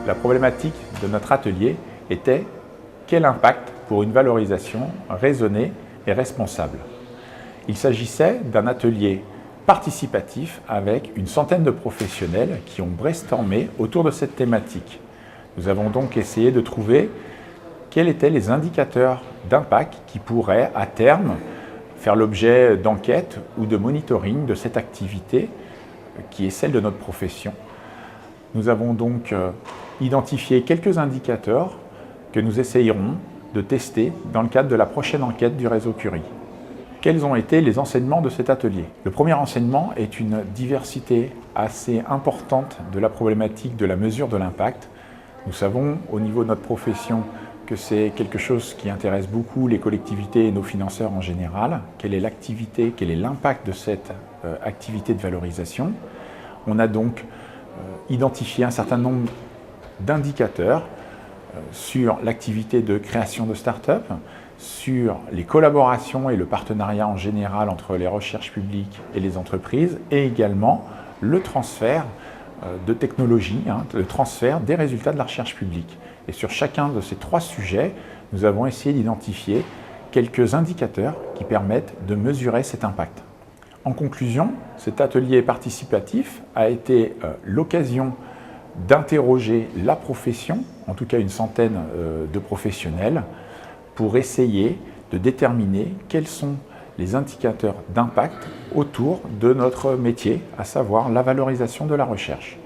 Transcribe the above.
La problématique de notre atelier était quel impact pour une valorisation raisonnée et responsable. Il s'agissait d'un atelier participatif avec une centaine de professionnels qui ont brainstormé autour de cette thématique. Nous avons donc essayé de trouver quels étaient les indicateurs d'impact qui pourraient à terme faire l'objet d'enquêtes ou de monitoring de cette activité qui est celle de notre profession. Nous avons donc identifié quelques indicateurs que nous essayerons de tester dans le cadre de la prochaine enquête du réseau Curie. Quels ont été les enseignements de cet atelier? Le premier enseignement est une diversité assez importante de la problématique de la mesure de l'impact. Nous savons au niveau de notre profession que c'est quelque chose qui intéresse beaucoup les collectivités et nos financeurs en général. Quelle est l'activité, quel est l'impact de cette activité de valorisation? On a donc identifié un certain nombre d'indicateurs sur l'activité de création de start-up, sur les collaborations et le partenariat en général entre les recherches publiques et les entreprises, et également le transfert de technologie, le transfert des résultats de la recherche publique. Et sur chacun de ces trois sujets, nous avons essayé d'identifier quelques indicateurs qui permettent de mesurer cet impact. En conclusion, cet atelier participatif a été l'occasion d'interroger la profession, en tout cas une centaine de professionnels, pour essayer de déterminer quels sont les indicateurs d'impact autour de notre métier, à savoir la valorisation de la recherche.